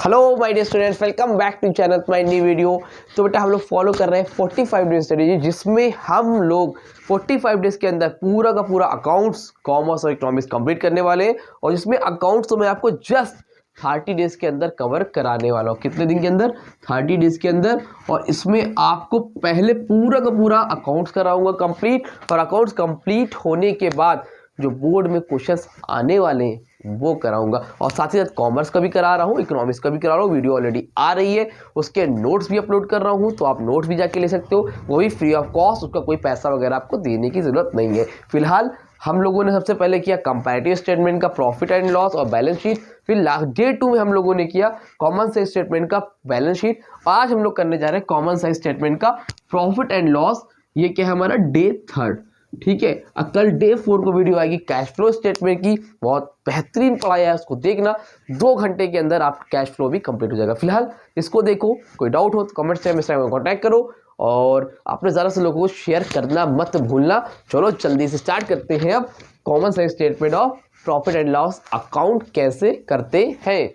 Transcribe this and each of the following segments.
Hello my dear students, welcome back to channel my new video. तो बेटा हम लोग फॉलो कर रहे हैं 45 डेज स्ट्रेटेजी, जिसमें हम लोग 45 डेज के अंदर पूरा का पूरा अकाउंट्स, कॉमर्स और इकोनॉमिक्स कंप्लीट करने वाले हैं। और जिसमें अकाउंट्स तो मैं आपको जस्ट 30 डेज के अंदर कवर कराने वाला हूँ। कितने दिन के अंदर? 30 डेज के अंदर। और इसमें आपको पहले पूरा का पूरा अकाउंट्स कराऊंगा कंप्लीट, और अकाउंट्स कंप्लीट होने के बाद जो बोर्ड में क्वेश्चंस आने वाले हैं वो कराऊंगा। और साथ ही साथ कॉमर्स का भी करा रहा हूँ, इकोनॉमिक्स का भी करा रहा हूँ। वीडियो ऑलरेडी आ रही है, उसके नोट्स भी अपलोड कर रहा हूँ, तो आप नोट्स भी जाके ले सकते हो, वो भी फ्री ऑफ कॉस्ट। उसका कोई पैसा वगैरह आपको देने की ज़रूरत नहीं है। फिलहाल हम लोगों ने सबसे पहले किया कंपैरेटिव स्टेटमेंट का प्रॉफिट एंड लॉस और बैलेंस शीट। फिर लास्ट डे 2 में हम लोगों ने किया कॉमन साइज स्टेटमेंट का बैलेंस शीट। आज हम लोग करने जा रहे हैं कॉमन साइज स्टेटमेंट का प्रॉफिट एंड लॉस। ये क्या है? हमारा डे 3। ठीक है। कल डे 4 को वीडियो आएगी कैश फ्लो स्टेटमेंट की। बहुत बेहतरीन पढ़ाई है, उसको देखना। 2 घंटे के अंदर आप कैश फ्लो भी कंप्लीट हो जाएगा। फिलहाल इसको देखो, कोई डाउट हो तो कमेंट से में कॉन्टैक्ट करो, और आपने ज़्यादा से लोगों को शेयर करना मत भूलना। चलो जल्दी से स्टार्ट करते हैं। अब common size statement of profit and loss account कैसे करते हैं।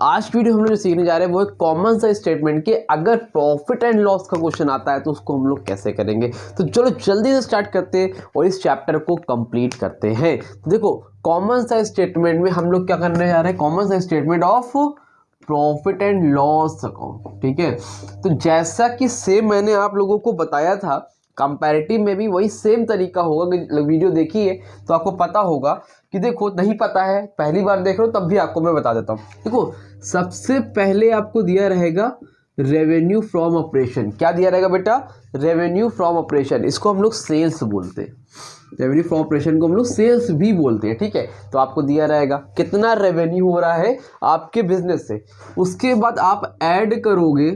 आज की वीडियो हम लोग जो सीखने जा रहे हैं वो एक कॉमन साइज स्टेटमेंट के अगर प्रॉफिट एंड लॉस का क्वेश्चन आता है तो उसको हम लोग कैसे करेंगे। तो चलो जल्दी से स्टार्ट करते हैं और इस चैप्टर को कंप्लीट करते हैं। तो देखो, कॉमन साइज स्टेटमेंट में हम लोग क्या करने जा रहे हैं? Common size statement of profit and loss account. ठीक है। तो जैसा कि सेम मैंने आप लोगों को बताया था, कंपैरेटिव में भी वही सेम तरीका होगा। कि वीडियो देखिए तो आपको पता होगा कि देखो, नहीं पता है, पहली बार देख रहे हो तब भी आपको मैं बता देता हूँ। देखो, सबसे पहले आपको दिया रहेगा रेवेन्यू फ्रॉम ऑपरेशन। क्या दिया रहेगा बेटा? Revenue from operation. इसको हम लोग सेल्स बोलते हैं। रेवेन्यू फ्रॉम ऑपरेशन को हम लोग सेल्स भी बोलते हैं। ठीक है। तो आपको दिया रहेगा कितना रेवेन्यू हो रहा है आपके बिजनेस से। उसके बाद आप ऐड करोगे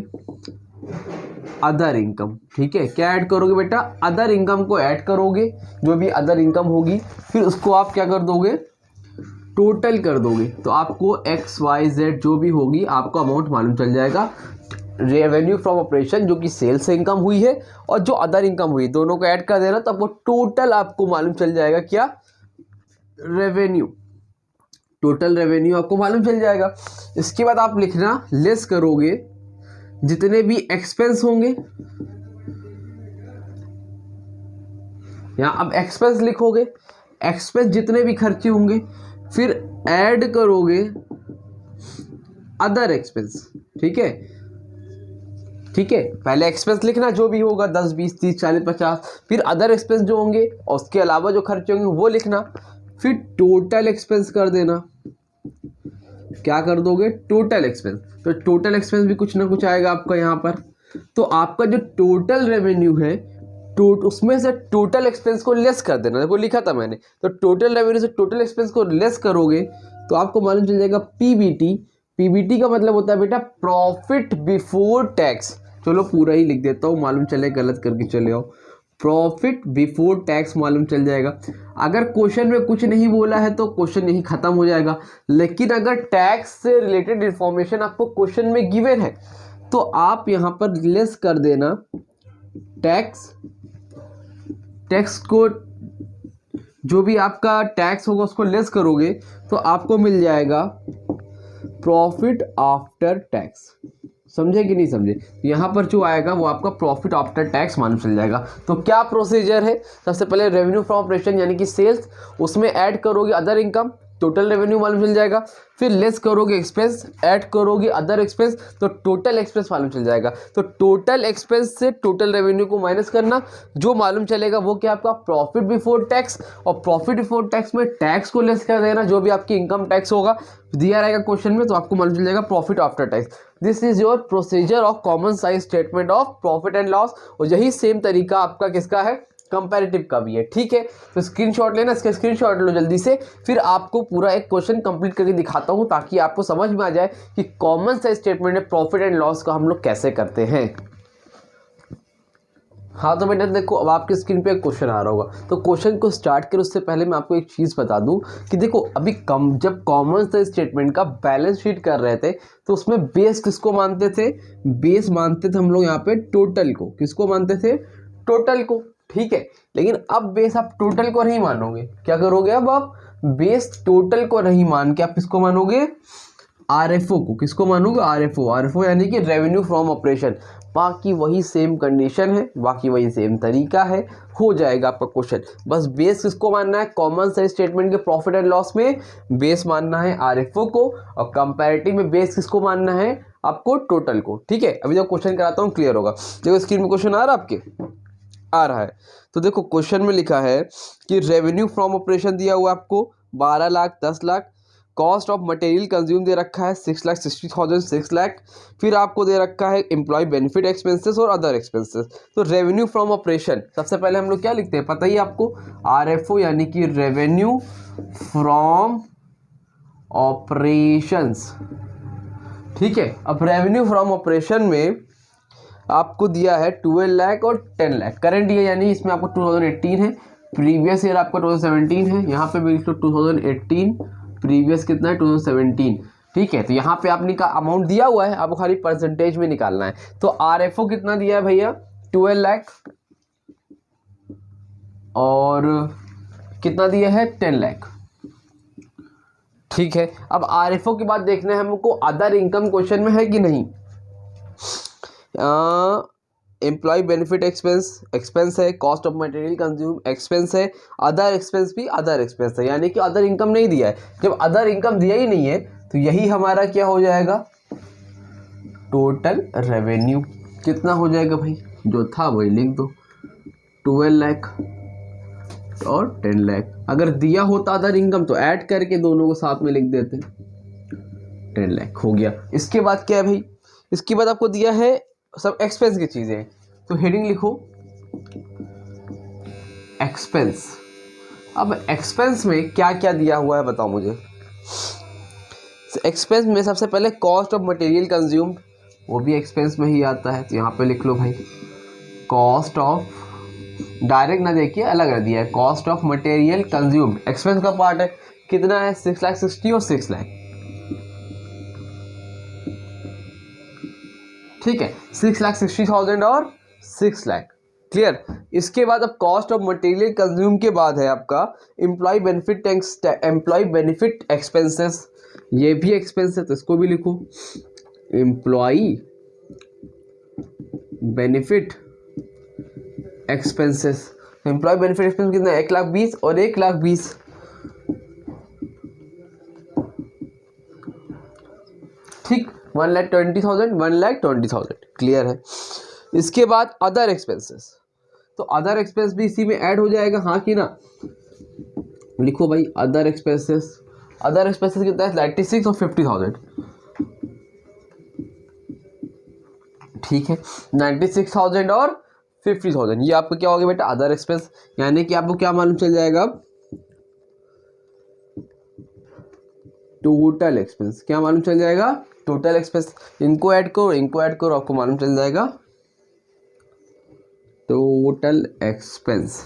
अदर इनकम। ठीक है। क्या ऐड करोगे बेटा? अदर इनकम को ऐड करोगे, जो भी अदर इनकम होगी। फिर उसको आप क्या कर दोगे? टोटल कर दोगे। तो आपको XYZ जो भी होगी आपको अमाउंट मालूम चल जाएगा। रेवेन्यू फ्रॉम ऑपरेशन जो कि सेल्स से इनकम हुई है, और जो अदर इनकम हुई, दोनों को ऐड कर देना तो आपको टोटल आपको मालूम चल जाएगा। क्या? रेवेन्यू। टोटल रेवेन्यू आपको मालूम चल जाएगा। इसके बाद आप लिखना, लेस करोगे जितने भी एक्सपेंस होंगे। यहां अब एक्सपेंस लिखोगे, एक्सपेंस जितने भी खर्चे होंगे। फिर ऐड करोगे अदर एक्सपेंस। ठीक है। ठीक है। पहले एक्सपेंस लिखना जो भी होगा, 10, 20, 30, 40, 50। फिर अदर एक्सपेंस जो होंगे और उसके अलावा जो खर्चे होंगे वो लिखना। फिर टोटल एक्सपेंस कर देना। क्या कर दोगे? Total expense. तो टोटल एक्सपेंस भी कुछ ना कुछ आएगा आपका यहाँ पर। तो आपका जो टोटल रेवेन्यू है, उसमें से टोटल एक्सपेंस को लेस कर देना। देखो लिखा था मैंने। तो टोटल रेवेन्यू से टोटल एक्सपेंस को लेस करोगे तो आपको मालूम चल जाएगा पीबीटी। पीबीटी का मतलब होता है बेटा प्रॉफिट बिफोर टैक्स। चलो पूरा ही लिख देता हूँ, मालूम चले गलत करके चले आओ। प्रॉफिट बिफोर टैक्स मालूम चल जाएगा। अगर क्वेश्चन में कुछ नहीं बोला है तो क्वेश्चन यही खत्म हो जाएगा। लेकिन अगर टैक्स से रिलेटेड इंफॉर्मेशन आपको क्वेश्चन में गिवन है तो आप यहाँ पर लेस कर देना टैक्स। टैक्स को, जो भी आपका टैक्स होगा उसको लेस करोगे तो आपको मिल जाएगा प्रॉफिट आफ्टर टैक्स। समझे कि नहीं समझे? यहाँ पर जो आएगा वो आपका प्रॉफिट आफ्टर टैक्स मालूम चल जाएगा। तो क्या प्रोसीजर है? सबसे पहले रेवेन्यू फ्रॉम ऑपरेशन यानी कि सेल्स, उसमें ऐड करोगे अदर इनकम, टोटल रेवेन्यू मालूम चल जाएगा। फिर लेस करोगे एक्सपेंस, ऐड करोगे अदर एक्सपेंस, तो टोटल एक्सपेंस मालूम चल जाएगा। तो टोटल एक्सपेंस से टोटल रेवेन्यू को माइनस करना, जो मालूम चलेगा वो क्या? आपका प्रॉफिट बिफोर टैक्स। और प्रॉफिट बिफोर टैक्स में टैक्स को लेस कर देना, जो भी आपकी इनकम टैक्स होगा दिया रहेगा क्वेश्चन में, तो आपको मालूम चल जाएगा profit after tax. This is your procedure of common size statement of profit and loss. और यही सेम तरीका आपका किसका है? कंपैरेटिव का भी है। ठीक है। तो स्क्रीनशॉट लेना, इसका स्क्रीनशॉट लो जल्दी से। फिर आपको पूरा एक क्वेश्चन कंप्लीट करके दिखाता हूं ताकि आपको समझ में आ जाए कि कॉमन साइज स्टेटमेंट में प्रॉफिट एंड लॉस का हम लोग कैसे करते हैं। हाँ तो बेटा देखो, अब आपकी स्क्रीन पे एक क्वेश्चन आ रहा होगा, तो क्वेश्चन को स्टार्ट करो उससे पहले मैं आपको एक चीज़ बता दूं कि देखो अभी जब कॉमन सेंस स्टेटमेंट का बैलेंस शीट कर रहे थे तो उसमें बेस किसको मानते थे, बेस मानते थे हम लोग यहाँ पे टोटल को। किसको मानते थे, टोटल को। ठीक है, लेकिन अब बेस आप टोटल को नहीं मानोगे, क्या करोगे, अब आप बेस टोटल को नहीं मान के आप किसको मानोगे, आरएफओ को। किसको मानोगे, आरएफओ। आरएफओ यानी कि रेवेन्यू फ्रॉम ऑपरेशन। बाकी वही सेम कंडीशन है, बाकी वही सेम तरीका है, हो जाएगा आपका क्वेश्चन। बस बेस किसको मानना है, कॉमन सेंस स्टेटमेंट के प्रॉफिट एंड लॉस में बेस मानना है आरएफओ को, और कंपैरेटिव में बेस किसको मानना है, आपको टोटल को। ठीक है, अभी जब क्वेश्चन कराता हूँ क्लियर होगा। देखो स्क्रीन में क्वेश्चन आ रहा है आपके, आ रहा है। तो देखो क्वेश्चन में लिखा है कि रेवेन्यू फ्रॉम ऑपरेशन दिया हुआ आपको 12 lakh, 10 lakh. Cost of material consume दे रखा है 6,60,000, 6 लाख। फिर आपको दे रखा है एम्प्लॉय बेनिफिट एक्सपेंसेस और अदर एक्सपेंसेस। तो रेवेन्यू फ्रॉम ऑपरेशन सबसे पहले हम लोग क्या लिखते हैं, पता ही आपको, आरएफओ यानी कि रेवेन्यू फ्रॉम ऑपरेशंस। ठीक है, अब रेवेन्यू फ्रॉम ऑपरेशन में आपको दिया है 12 लाख और 10 लाख। करंट ईयर यानी इसमें आपको 2018 है, प्रीवियस ईयर आपका 2017 है। यहाँ पे भी लिख लो 2018, प्रीवियस कितना है 2017। ठीक है, तो यहाँ पे आपने का अमाउंट दिया हुआ है, आपको खाली परसेंटेज में निकालना है। तो आरएफओ कितना दिया है भैया, 12 लाख, और कितना दिया है, 10 लाख। ठीक है, अब आरएफओ के बाद देखना है हमको अदर इनकम क्वेश्चन में है कि नहीं। एम्प्लॉय बेनिफिट एक्सपेंस है, cost of material consume expense है, अदर एक्सपेंस भी अदर एक्सपेंस है, यानी कि अदर इनकम नहीं दिया है। जब अदर इनकम दिया ही नहीं है तो यही हमारा क्या हो जाएगा, टोटल रेवेन्यू। कितना हो जाएगा भाई, जो था वही लिख दो, 12 लाख और 10 लाख। अगर दिया होता अदर इनकम तो ऐड करके दोनों को साथ में लिख देते, 10 लाख हो गया। इसके बाद क्या है भाई, इसके बाद आपको दिया है सब एक्सपेंस की चीजें, तो हेडिंग लिखो एक्सपेंस। अब एक्सपेंस में क्या क्या दिया हुआ है बताओ मुझे। एक्सपेंस में सबसे पहले कॉस्ट ऑफ मटेरियल कंज्यूम्ड, वो भी एक्सपेंस में ही आता है, तो यहाँ पे लिख लो भाई कॉस्ट ऑफ, डायरेक्ट ना देखिए अलग रख दिया है, cost of material consumed expense का पार्ट है। कितना है, 6,60,000 और 6 लाख। ठीक है, 6,60,000 और 6 लाख, क्लियर। इसके बाद अब कॉस्ट ऑफ मटेरियल कंज्यूम के बाद है आपका एम्प्लॉय बेनिफिट एक्सपेंसेस, ये भी एक्सपेंस है तो इसको भी लिखो employ benefit expenses. Employ benefit expense कितना है, 1,20,000 और 1,20,000। ठीक, 1,20,000, 1,20,000, क्लियर है। इसके बाद अदर एक्सपेंसेस, तो अदर एक्सपेंस भी इसी में ऐड हो जाएगा, हाँ कि ना। लिखो भाई अदर एक्सपेंसेस। अदर एक्सपेंसेस कितना है, 96 और 50,000। ठीक है, 96,000 और 50,000, ये आपको क्या हो गया बेटा, अदर एक्सपेंस। यानी कि आपको क्या मालूम चल जाएगा अब, टोटल एक्सपेंस। क्या मालूम चल जाएगा, टोटल एक्सपेंस। इनको ऐड करो, आपको मालूम चल जाएगा टोटल एक्सपेंस।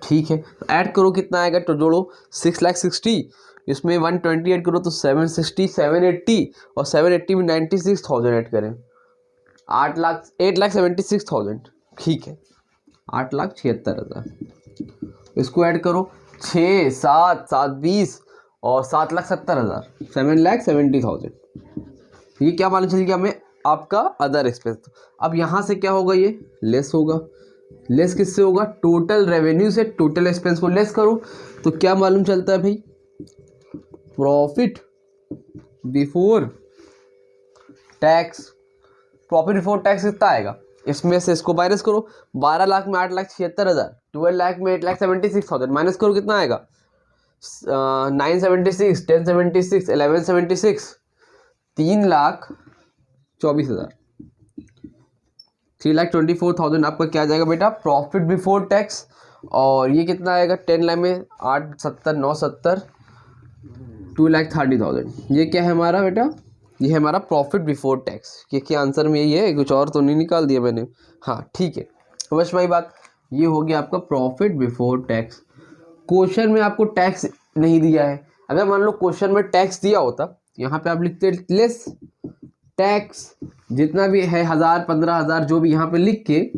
ठीक है, तो ऐड करो कितना आएगा, तो जोड़ो 6,60,000, इसमें 120 ऐड करो तो 760, 780, और 780 में 96,000 ऐड करें, 8,76,000। ठीक है, 8,76,000। इसको ऐड करो 6, 7, 7, 20 और 7,70,000, 7,70,000। ये क्या मालूम चल गया हमें, आपका अदर एक्सपेंस। अब यहाँ से क्या होगा, ये लेस होगा। लेस किससे होगा, टोटल रेवेन्यू से टोटल एक्सपेंस को लेस करो, तो क्या मालूम चलता है भाई, profit before tax. Profit before tax कितना आएगा, इसमें से इसको माइनस करो, 12 लाख में 8,76,000, 12 लाख में 8,76,000 माइनस करो, कितना आएगा, 976, 1076, 1176, 3,24,000, 3,24,000 आपका क्या आ जाएगा बेटा, प्रॉफिट बिफोर टैक्स। और ये कितना आएगा, 10 लाख में 8, 70, 9, 70, 2,30,000। ये क्या है हमारा बेटा, ये है हमारा प्रॉफिट बिफोर टैक्स। ये आंसर में यही है, कुछ और तो नहीं निकाल दिया मैंने। हाँ ठीक है, समझ में आई बात। ये हो गया आपका प्रॉफिट बिफोर टैक्स। क्वेश्चन में आपको टैक्स नहीं दिया है। अगर मान लो क्वेश्चन में टैक्स दिया होता, यहाँ पे आप लिखते लेस टैक्स, जितना भी है 1000 15,000 जो भी, यहाँ पे लिख के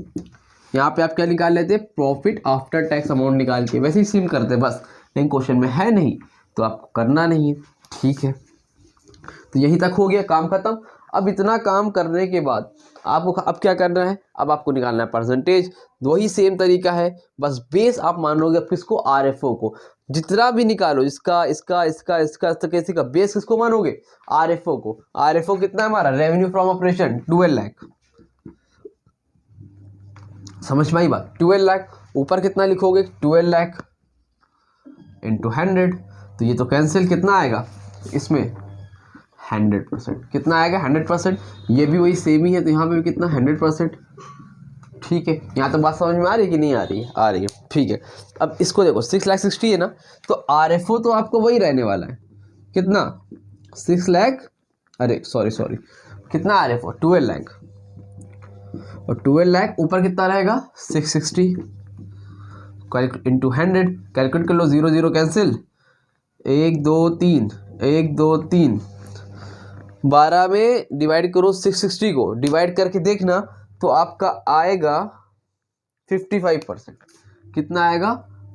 यहाँ पे आप क्या निकाल लेते, प्रॉफिट आफ्टर टैक्स अमाउंट निकाल के वैसे ही सिम करते बस। लेकिन क्वेश्चन में है नहीं तो आपको करना नहीं है, ठीक है। तो यहीं तक हो गया, काम खत्म। अब इतना काम करने के बाद आपको अब क्या करना है, अब आपको निकालना है परसेंटेज। वही सेम तरीका है, बस बेस आप मानोगे अब किसको, आरएफओ को। जितना भी निकालो, इसका इसका इसका इसका इसका किसी का बेस किसको मानोगे, आरएफओ को। आरएफओ कितना है हमारा, रेवेन्यू फ्रॉम ऑपरेशन 12 लाख। समझ में आई बात, 12 लाख। ऊपर कितना लिखोगे, 12 लाख इंटू 100। तो ये तो कैंसिल, कितना आएगा इसमें 100%। कितना आएगा 100%। ये भी वही सेम ही है, तो यहाँ पे भी कितना 100%। ठीक है, यहाँ तो बात समझ में आ रही है कि नहीं आ रही है, आ रही है, ठीक है। अब इसको देखो 6,60,000 है ना, तो आरएफओ तो आपको वही रहने वाला है, कितना 6 लाख, अरे सॉरी कितना आरएफओ 12 लाख। और 12 लाख ऊपर कितना रहेगा 660 इंटू 100। कैलकुलेट कर लो, 0 0 कैंसिल, 1 2 3 1 2 3। 12 में डिवाइड करो 660 को, डिवाइड करके देखना तो आपका आएगा 55%। कितना आएगा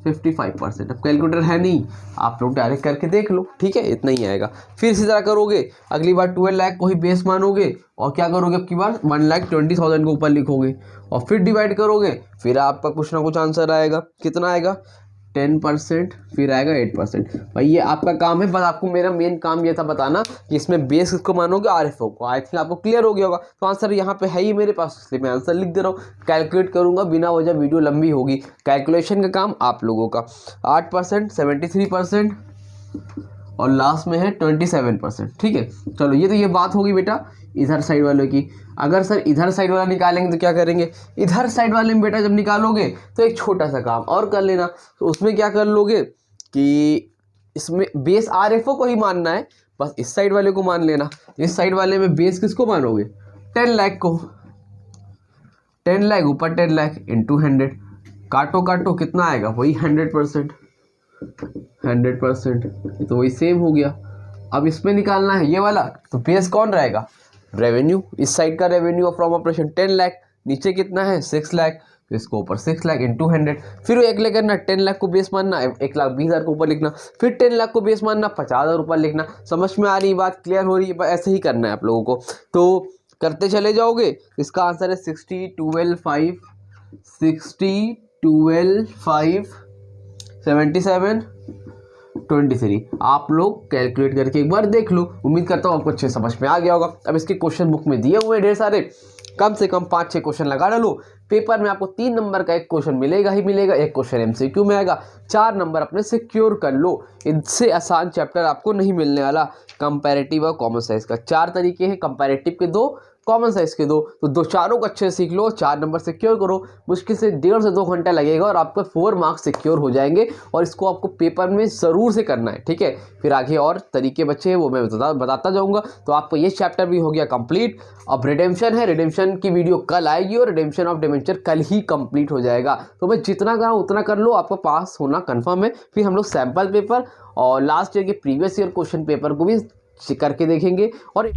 55%। अब कैलकुलेटर है नहीं, आप लोग डायरेक्ट करके देख लो, ठीक है, इतना ही आएगा। फिर इसी तरह करोगे, अगली बार 12 लाख को ही बेस मानोगे और क्या करोगे, अब की बार 1,20,000 को ऊपर लिखोगे और फिर डिवाइड करोगे, फिर आपका कुछ ना कुछ आंसर आएगा। कितना आएगा 10%, फिर आएगा 8%। भाई ये आपका काम है, बस आपको मेरा मेन काम ये था बताना कि इसमें बेस किसको मानोगे, आरएफओ को। आई थिंक आपको क्लियर हो गया होगा। तो आंसर यहाँ पे है ही मेरे पास, इसलिए मैं आंसर लिख दे रहा हूँ। कैलकुलेट करूँगा बिना वजह, वीडियो लंबी होगी। कैलकुलेशन का काम आप लोगों का। 8%, 73% और लास्ट में है 27%। ठीक है, चलो ये तो ये बात होगी बेटा इधर साइड वालों की। अगर सर इधर साइड वाला निकालेंगे तो क्या करेंगे, इधर साइड वाले में बेटा जब निकालोगे तो एक छोटा सा काम और कर लेना। तो उसमें क्या कर लोगे कि इसमें बेस आरएफओ को ही मानना है, बस इस साइड वाले को मान लेना। इस साइड वाले में बेस किसको मानोगे, 10 लाख को। 10 लाख ऊपर 10 लाख इंटू 100। काटो काटो कितना आएगा, वही 100%। 100% तो वही सेम हो गया। अब इसमें निकालना है ये वाला, तो बेस कौन रहेगा, रेवेन्यू। इस साइड का रेवेन्यू फ्रॉम ऑपरेशन 10 लाख, नीचे कितना है 6 लाख, तो इसको ऊपर 6 लाख इंटू 100। फिर एक लेकर ना 10 लाख को बेस मानना, 1,20,000 को ऊपर लिखना, फिर 10 लाख को बेस मानना, 50,000 ऊपर लिखना। समझ में आ रही बात, क्लियर हो रही है, ऐसे ही करना है आप लोगों को। तो करते चले जाओगे। इसका आंसर है 60 12 5 60 12 5 77 23। आप लोग कैलकुलेट करके एक बार देख लो। उम्मीद करता हूँ आपको अच्छे समझ में आ गया होगा। अब इसके क्वेश्चन बुक में दिए हुए ढेर सारे, कम से कम 5-6 क्वेश्चन लगा डालो। पेपर में आपको 3 नंबर का एक क्वेश्चन मिलेगा ही मिलेगा, एक क्वेश्चन एमसीक्यू में आएगा। 4 नंबर अपने सिक्योर कर लो। इनसे आसान चैप्टर आपको नहीं मिलने वाला। कंपैरेटिव और कॉमन साइंस का 4 तरीके हैं, कंपैरेटिव के 2, कॉमन साइंस के 2। तो 2 चारों को अच्छे से सीख लो, 4 नंबर सिक्योर करो। मुश्किल से 1.5 से 2 घंटा लगेगा और आपका 4 मार्क्स सिक्योर हो जाएंगे। और इसको आपको पेपर में ज़रूर से करना है, ठीक है। फिर आगे और तरीके बच्चे हैं वो मैं बताता जाऊँगा। तो आपको ये चैप्टर भी हो गया कंप्लीट। अब रिडेम्पशन है, रिडेम्पशन की वीडियो कल आएगी और रिडेम्पशन ऑफ डिबेंचर कल ही कंप्लीट हो जाएगा। तो मैं जितना कहा उतना कर लो, आपका पास होना कंफर्म है। फिर हम लोग सैम्पल पेपर और लास्ट ईयर के प्रीवियस ईयर क्वेश्चन पेपर को भी करके देखेंगे। और